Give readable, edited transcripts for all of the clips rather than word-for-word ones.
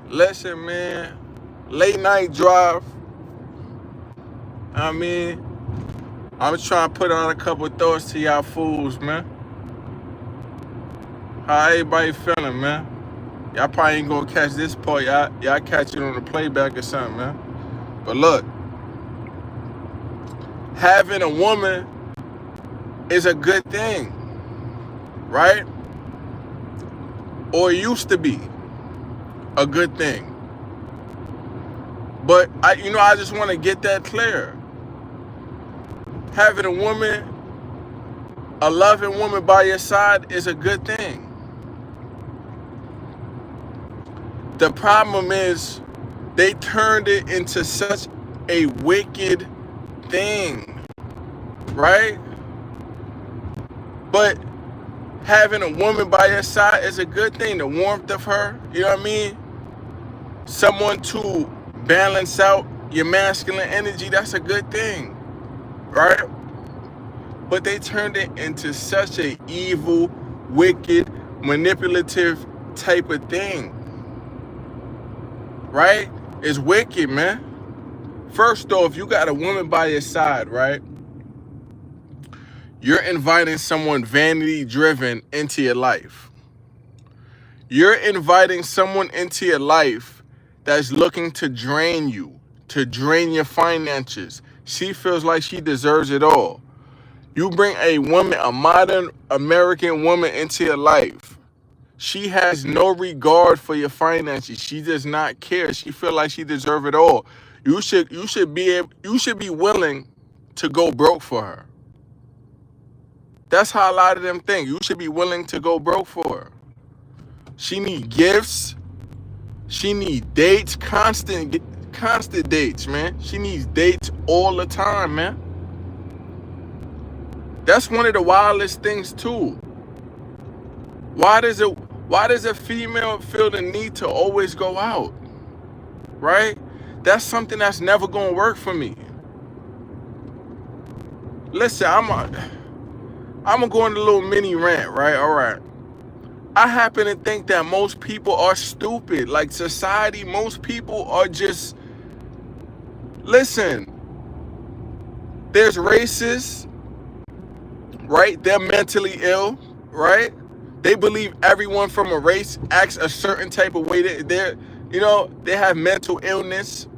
Listen, man, late night drive. I mean, I'm trying to put on a couple thoughts to y'all fools, man. How everybody feeling, man? Y'all probably ain't gonna catch this part. Y'all catch it on the playback or something, man. But look, having a woman is a good thing, right? Or it used to be a good thing. But I just want to get that clear. Having a woman, a loving woman by your side is a good thing. The problem is they turned it into such a wicked thing, right? But having a woman by your side is a good thing. The warmth of her, you know what I mean? Someone to balance out your masculine energy, that's a good thing, right? But they turned it into such an evil, wicked, manipulative type of thing, right? It's wicked, man. First off, you got a woman by your side, right? You're inviting someone vanity-driven into your life. You're inviting someone into your life that's looking to drain you, to drain your finances. She feels like she deserves it all. You bring a woman, a modern American woman into your life. She has no regard for your finances. She does not care. She feels like she deserves it all. You should be willing to go broke for her. That's how a lot of them think. You should be willing to go broke for her. She need gifts. She need dates, constant dates, man. She needs dates all the time, man. That's one of the wildest things too. Why does a female feel the need to always go out? Right? That's something that's never gonna work for me. Listen, I'm gonna go on a little mini rant, right? All right. I happen to think that most people are stupid. Like society, most people are just, listen, there's racists, right? They're mentally ill, right? They believe everyone from a race acts a certain type of way. They have mental illness.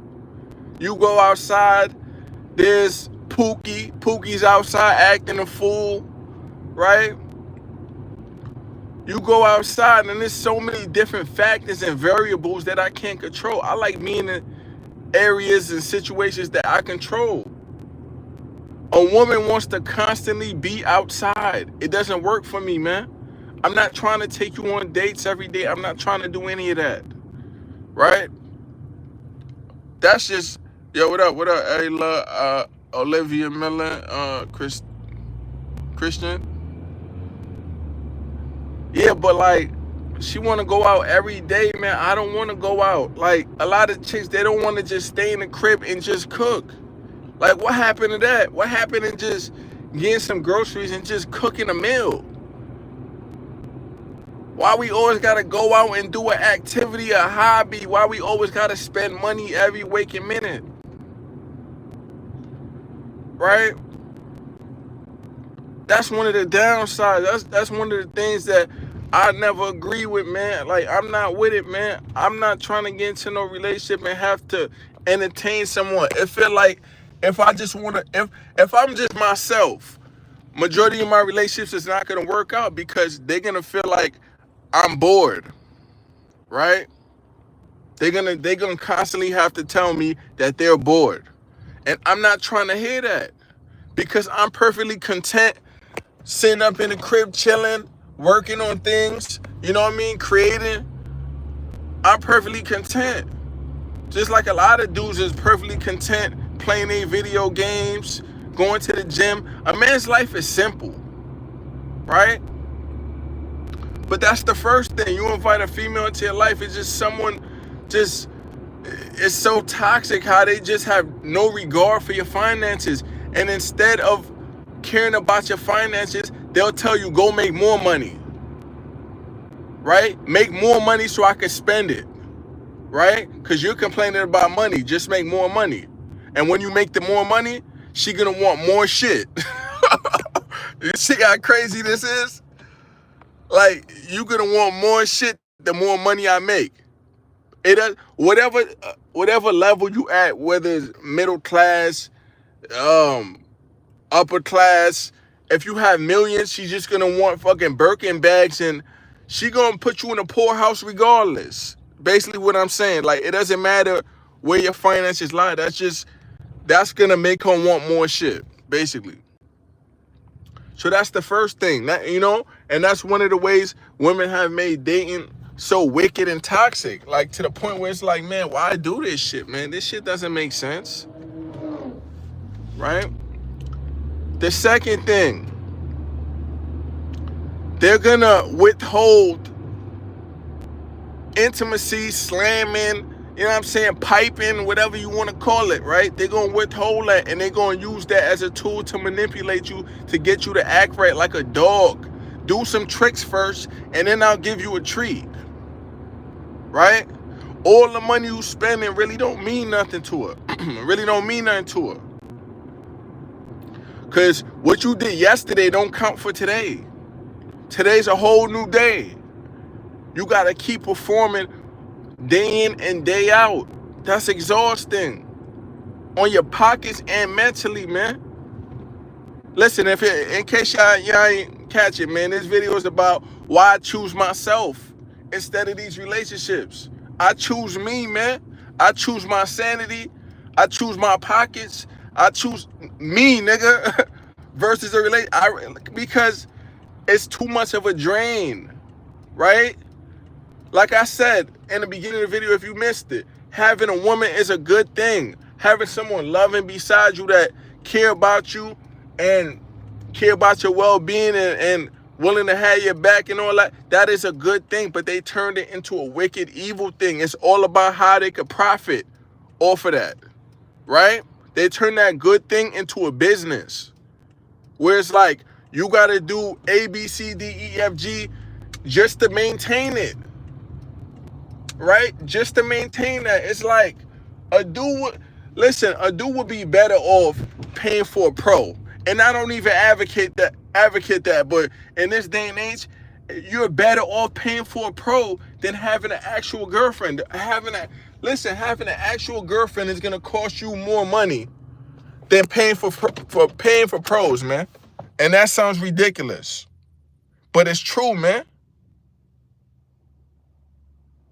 You go outside, there's Pookie. Pookie's outside acting a fool, right? You go outside and there's so many different factors and variables that I can't control. I like being in areas and situations that I control. A woman wants to constantly be outside. It doesn't work for me, man. I'm not trying to take you on dates every day. I'm not trying to do any of that, right? That's just, yo, what up, Ayla, Olivia Miller, Christian? Yeah, but like, she want to go out every day, man. I don't want to go out. Like, a lot of chicks, they don't want to just stay in the crib and just cook. Like, what happened to that? What happened to just getting some groceries and just cooking a meal? Why we always got to go out and do an activity, a hobby? Why we always got to spend money every waking minute? Right? That's one of the downsides. That's one of the things that I never agree with, man. Like, I'm not with it, man. I'm not trying to get into no relationship and have to entertain someone. It feel like if I just want to, if I'm just myself, majority of my relationships is not going to work out because they're going to feel like I'm bored, right? They're gonna constantly have to tell me that they're bored. And I'm not trying to hear that because I'm perfectly content sitting up in the crib chilling, working on things, you know what I mean, creating. I'm perfectly content. Just like a lot of dudes is perfectly content playing their video games, going to the gym. A man's life is simple, right? But that's the first thing. You invite a female into your life, it's just someone it's so toxic how they just have no regard for your finances. And instead of caring about your finances, they'll tell you, go make more money, right? Make more money so I can spend it. right? Because you're complaining about money. Just make more money. And when you make the more money, she gonna want more shit. You see how crazy this is? Like, you gonna want more shit the more money I make. It does, whatever level you at, whether it's middle class, um, upper class. If you have millions, she's just gonna want fucking Birkin bags, and she gonna put you in a poorhouse regardless. Basically, what I'm saying, like, it doesn't matter where your finances lie. That's gonna make her want more shit, basically. So that's the first thing, and that's one of the ways women have made dating so wicked and toxic, like to the point where it's like, man, why do this shit, man? This shit doesn't make sense, right? The second thing, they're gonna withhold intimacy, slamming, you know what I'm saying, piping, whatever you want to call it, right? They're gonna withhold that, and they're gonna use that as a tool to manipulate you, to get you to act right like a dog. Do some tricks first, and then I'll give you a treat, right? All the money you spending really don't mean nothing to her. Really don't mean nothing to her. Because what you did yesterday don't count for today. Today's a whole new day. You got to keep performing day in and day out. That's exhausting on your pockets and mentally, man. Listen, in case y'all ain't catch it, man, this video is about why I choose myself instead of these relationships. I choose me, man. I choose my sanity. I choose my pockets. I choose me, nigga, versus a relationship. Because it's too much of a drain, right? Like I said in the beginning of the video, if you missed it, having a woman is a good thing. Having someone loving beside you that care about you and care about your well-being and willing to have your back and all that, that is a good thing. But they turned it into a wicked, evil thing. It's all about how they could profit off of that, right? They turned that good thing into a business where it's like you got to do A, B, C, D, E, F, G just to maintain it. Right? Just to maintain that. It's like a dude would be better off paying for a pro. And I don't even advocate that, but in this day and age, you're better off paying for a pro than having an actual girlfriend. Having an actual girlfriend is gonna cost you more money than paying for pros, man. And that sounds ridiculous. But it's true, man.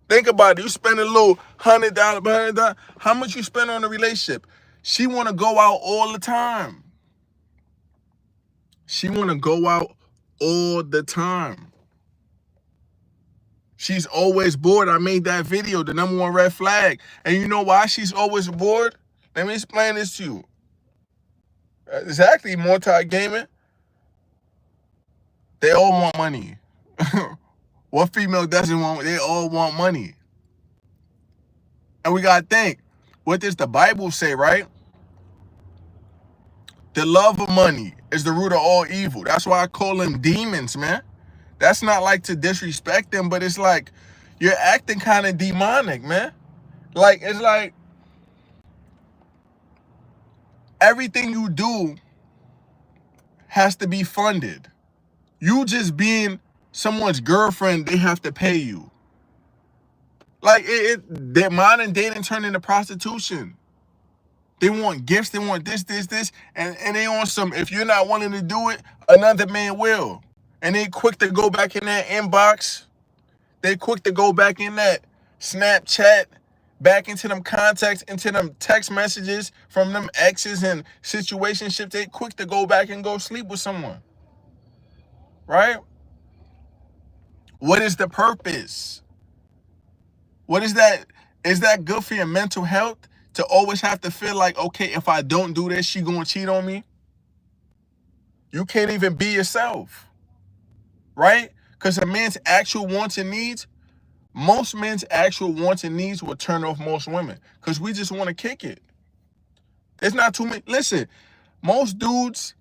Think about it. You spend a little $100. How much you spend on a relationship? She want to go out all the time. She want to go out all the time. She's always bored. I made that video, the number one red flag. And you know why she's always bored? Let me explain this to you. Exactly, multi-gaming. They all want money. What female doesn't want? They all want money. And we got to think, what does the Bible say, right? The love of money is the root of all evil. That's why I call them demons, man. That's not like to disrespect them, but it's like you're acting kind of demonic, man. Like, it's like everything you do has to be funded. You just being someone's girlfriend, they have to pay you. Like, their modern dating turned into prostitution. They want gifts, they want this, and they want some, if you're not wanting to do it, another man will. And they quick to go back in that inbox. They quick to go back in that Snapchat, back into them contacts, into them text messages from them exes and situationships. They quick to go back and go sleep with someone. Right? What is the purpose? What is that? Is that good for your mental health to always have to feel like, okay, if I don't do this, she gonna cheat on me? You can't even be yourself, right? Because a man's actual wants and needs, most men's actual wants and needs will turn off most women because we just want to kick it. There's not too many. Listen, most dudes,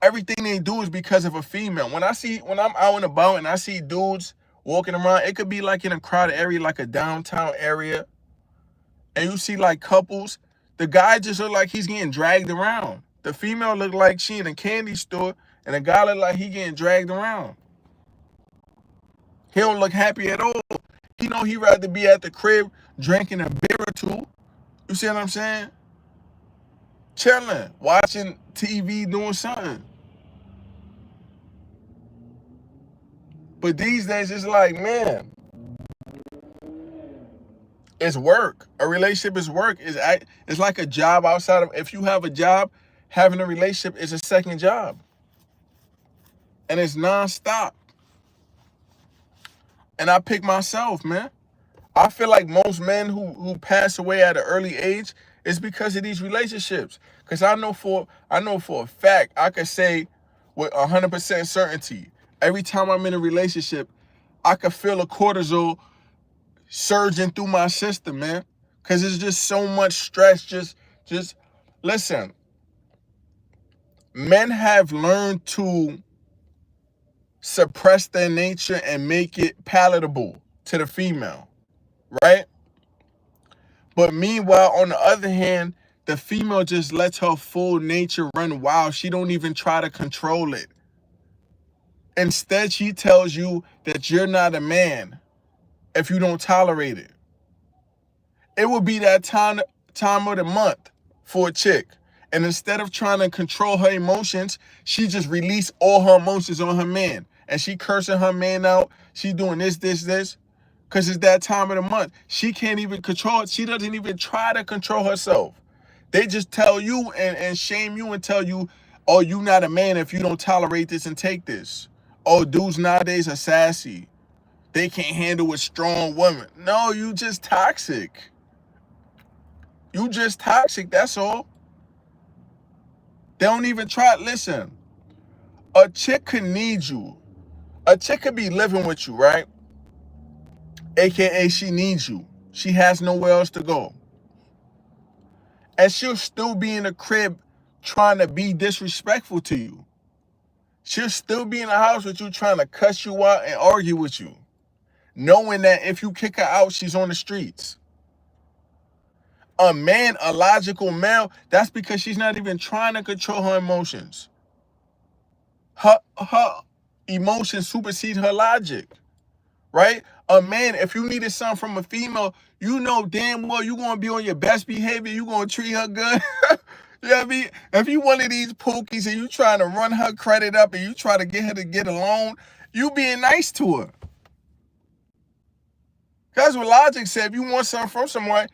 everything they do is because of a female. When I'm out and about and I see dudes walking around. It could be like in a crowded area, like a downtown area, and you see like couples. The guy just look like he's getting dragged around. The female look like she in a candy store, and the guy look like he getting dragged around. He don't look happy at all. He know he rather be at the crib drinking a beer or two. You see what I'm saying? Chilling, watching TV, doing something. But these days, it's like, man, it's work. A relationship is work. It's like a job outside of, if you have a job, having a relationship is a second job. And it's nonstop. And I pick myself, man. I feel like most men who pass away at an early age is because of these relationships. Because I know for a fact, I could say with 100% certainty, every time I'm in a relationship, I could feel a cortisol surging through my system, man. Because it's just so much stress. Just listen. Men have learned to suppress their nature and make it palatable to the female, right? But meanwhile, on the other hand, the female just lets her full nature run wild. She don't even try to control it. Instead, she tells you that you're not a man if you don't tolerate it. It would be that time of the month for a chick. And instead of trying to control her emotions, she just release all her emotions on her man. And she cursing her man out. She doing this. Because it's that time of the month. She can't even control it. She doesn't even try to control herself. They just tell you and shame you and tell you, oh, you not a man if you don't tolerate this and take this. Oh, dudes nowadays are sassy. They can't handle a strong woman. No, you just toxic. You just toxic, that's all. They don't even try. Listen, a chick could need you. A chick could be living with you, right? AKA she needs you. She has nowhere else to go. And she'll still be in the crib trying to be disrespectful to you. She'll still be in the house with you trying to cuss you out and argue with you, knowing that if you kick her out, she's on the streets. A man, a logical male, that's because she's not even trying to control her emotions. Her emotions supersede her logic, right? A man, if you needed something from a female, you know damn well you're going to be on your best behavior. You're going to treat her good. You know what I mean? If you one of these pookies and you trying to run her credit up and you try to get her to get a loan, you being nice to her. That's what logic said. If you want something from someone,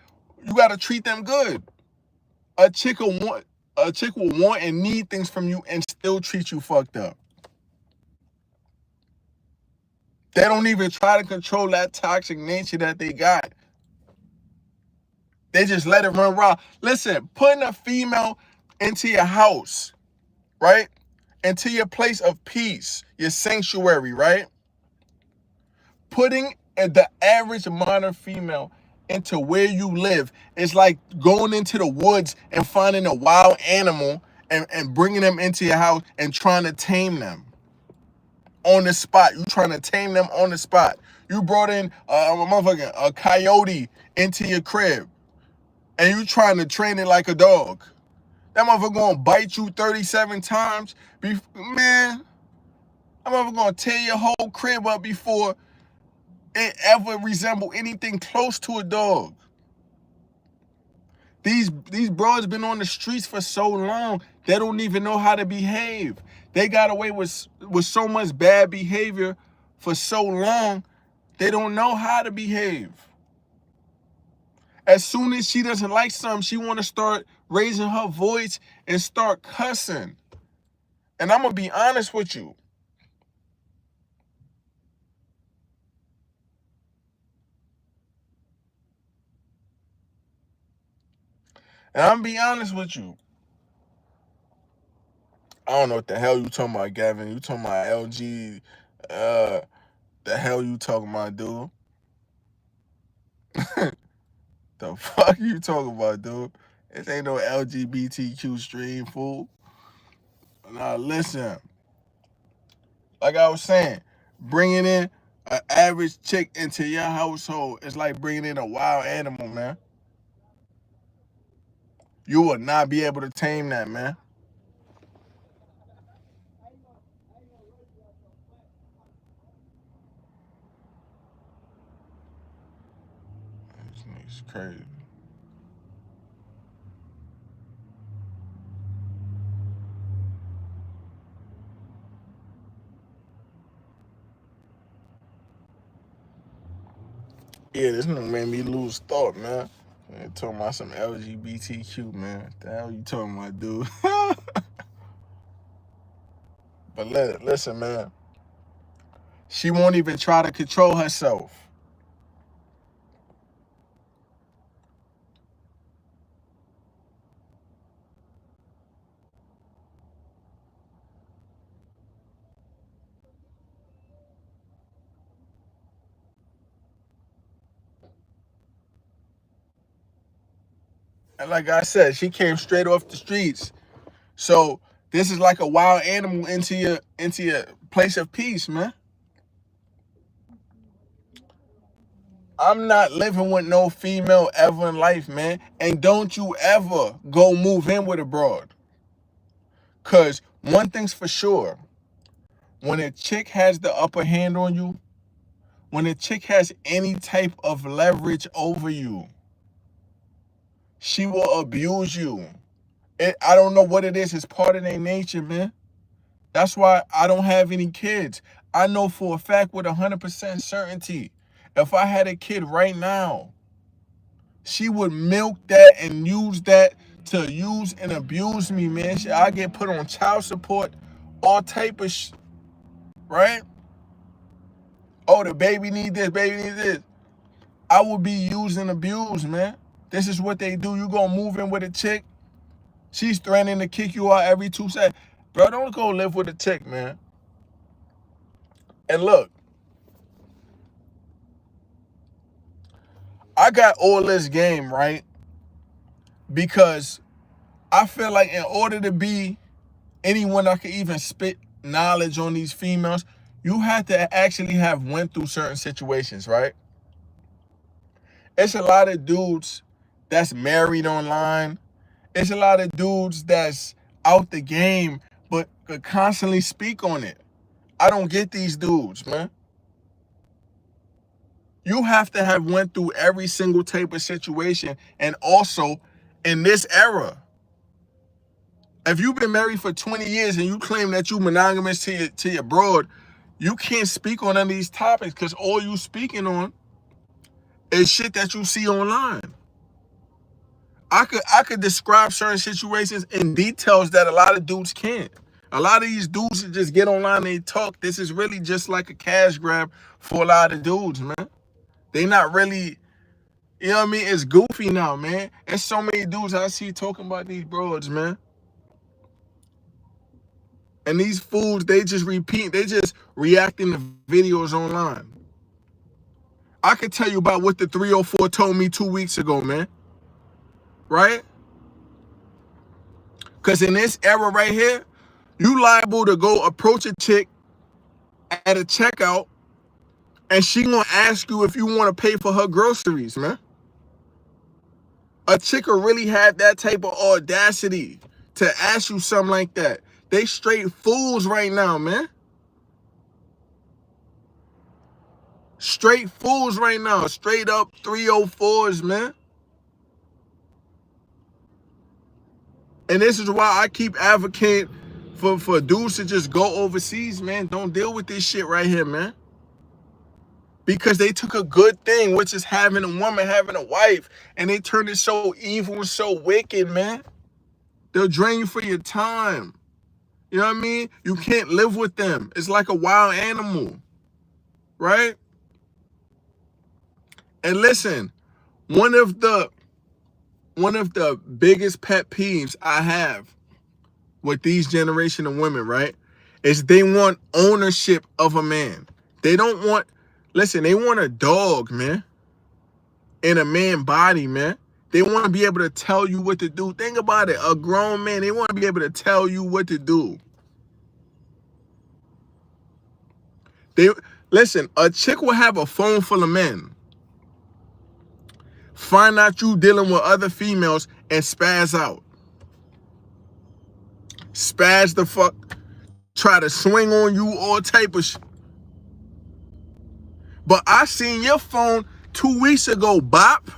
you got to treat them good. A chick will want and need things from you and still treat you fucked up. They don't even try to control that toxic nature that they got. They just let it run wild. Listen, putting a female into your house, right? Into your place of peace, your sanctuary, right? Putting the average modern female into where you live is like going into the woods and finding a wild animal and bringing them into your house and trying to tame them on the spot. You trying to tame them on the spot. You brought in a coyote into your crib and you trying to train it like a dog. That motherfucker gonna bite you 37 times. Man, that motherfucker gonna tear your whole crib up before it ever resemble anything close to a dog. These broads been on the streets for so long, they don't even know how to behave. They got away with so much bad behavior for so long, they don't know how to behave. As soon as she doesn't like something, she want to start raising her voice and start cussing. And I'm going to be honest with you. And I'm going to be honest with you. I don't know what the hell you talking about, Gavin. You talking about LG. The hell you talking about, dude? The fuck you talking about, dude? This ain't no LGBTQ stream, fool. Now, listen. Like I was saying, bringing in An average chick into your household is like bringing in a wild animal, man. You will not be able to tame that, man. This nigga's crazy. Yeah, this nigga made me lose thought, man. Man, talking about some LGBTQ, man. What the hell you talking about, dude? But listen, man. She won't even try to control herself. And like I said, she came straight off the streets. So this is like a wild animal into your place of peace, man. I'm not living with no female ever in life, man. And don't you ever go move in with a broad. Cause one thing's for sure, when a chick has the upper hand on you, when a chick has any type of leverage over you, she will abuse you. I don't know what it is. It's part of their nature, man. That's why I don't have any kids. I know for a fact with 100% certainty, if I had a kid right now, she would milk that and use that to use and abuse me, man. I get put on child support, all type of right? Oh, the baby need this, baby need this. I would be used and abused, man. This is what they do. You gonna move in with a chick, she's threatening to kick you out every 2 seconds. Bro, don't go live with a chick, man. And look, I got all this game, right? Because I feel like in order to be anyone that can even spit knowledge on these females, you have to actually have went through certain situations, right? It's a lot of dudes that's married online. It's a lot of dudes that's out the game, but could constantly speak on it. I don't get these dudes, man. You have to have went through every single type of situation. And also, in this era, if you've been married for 20 years and you claim that you monogamous to your broad, you can't speak on any of these topics because all you speaking on is shit that you see online. I could describe certain situations in details that a lot of dudes can't. A lot of these dudes that just get online and they talk. This is really just like a cash grab for a lot of dudes, man. They not really, you know what I mean? It's goofy now, man. There's so many dudes I see talking about these broads, man. And these fools, they just reacting to videos online. I could tell you about what the 304 told me 2 weeks ago, man. Right? Because in this era right here, you liable to go approach a chick at a checkout and she gonna ask you if you want to pay for her groceries, man. A chick will really have that type of audacity to ask you something like that. They straight fools right now, man. Straight fools right now. Straight up 304s, man. And this is why I keep advocating for dudes to just go overseas, man. Don't deal with this shit right here, man. Because they took a good thing, which is having a woman, having a wife, and they turned it so evil and so wicked, man. They'll drain you for your time. You know what I mean? You can't live with them. It's like a wild animal, right? And listen, one of the biggest pet peeves I have with these generation of women, right, is they want ownership of a man. They don't want, listen, they want a dog, man, in a man body, man. They want to be able to tell you what to do. Think about it. A grown man, they want to be able to tell you what to do. Listen, a chick will have a phone full of men, find out you dealing with other females, and spaz out. Spaz the fuck, try to swing on you, all type of shit. But I seen your phone 2 weeks ago, bop,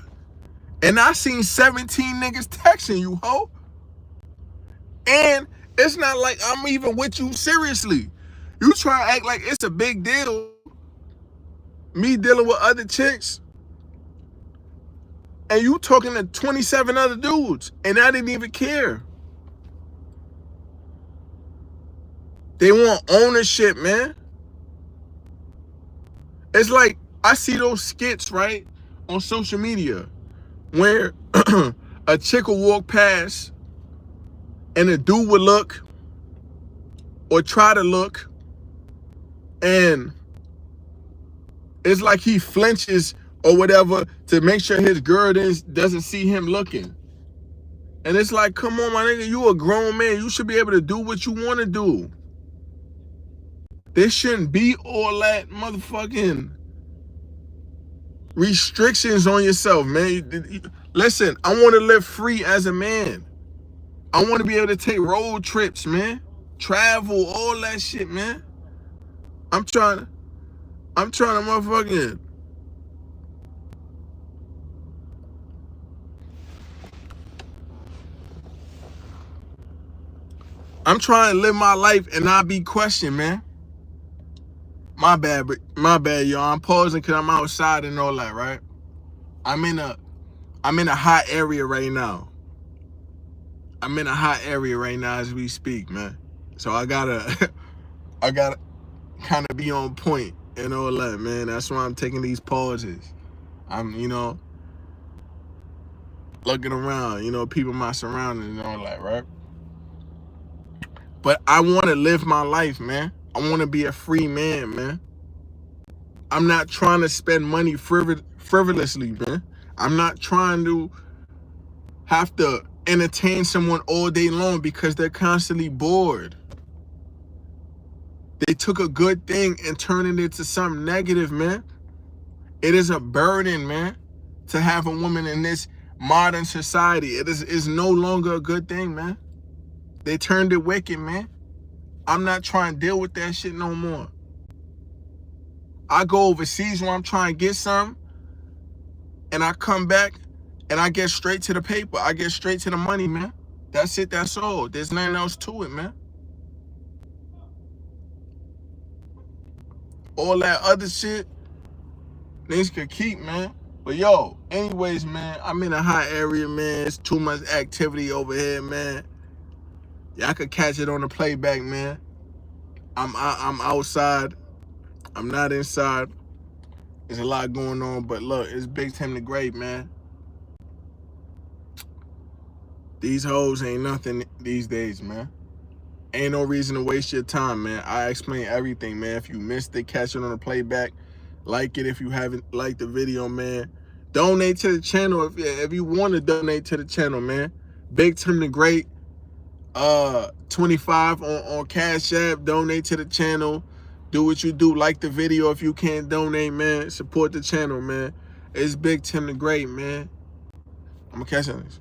and I seen 17 niggas texting you, ho. And it's not like I'm even with you seriously. You try to act like it's a big deal, me dealing with other chicks, and you talking to 27 other dudes, and I didn't even care. They want ownership, man. It's like, I see those skits, right, on social media, where a chick will walk past, and a dude would look, or try to look, and it's like he flinches or whatever to make sure his girl doesn't see him looking. And it's like, come on, my nigga, you a grown man. You should be able to do what you want to do. There shouldn't be all that motherfucking restrictions on yourself, man. Listen, I want to live free as a man. I want to be able to take road trips, man. Travel, all that shit, man. I'm trying to motherfucking... I'm trying to live my life and not be questioned, man. My bad, y'all. I'm pausing because I'm outside and all that, right? I'm in a hot area right now. I'm in a hot area right now as we speak, man. So I gotta kind of be on point and all that, man. That's why I'm taking these pauses. I'm, looking around, people my surroundings and all that, right? But I want to live my life, man. I want to be a free man, man. I'm not trying to spend money frivolously, man. I'm not trying to have to entertain someone all day long because they're constantly bored. They took a good thing and turned it into something negative, man. It is a burden, man, to have a woman in this modern society. It is no longer a good thing, man. They turned it wicked, man. I'm not trying to deal with that shit no more. I go overseas when I'm trying to get something, and I come back, and I get straight to the paper. I get straight to the money, man. That's it, that's all. There's nothing else to it, man. All that other shit, niggas could keep, man. But yo, anyways, man, I'm in a hot area, man. It's too much activity over here, man. Y'all could catch it on the playback, man. I'm outside. I'm not inside. There's a lot going on, but look, it's Big Tim the Great, man. These hoes ain't nothing these days, man. Ain't no reason to waste your time, man. I explain everything, man. If you missed it, catch it on the playback. Like it if you haven't liked the video, man. Donate to the channel if you want to donate to the channel, man. Big Tim the Great. 25 on Cash App. Donate to the channel. Do what you do. Like the video if you can't donate, man. Support the channel, man. It's Big Tim the Great, man. I'm gonna catch you on this.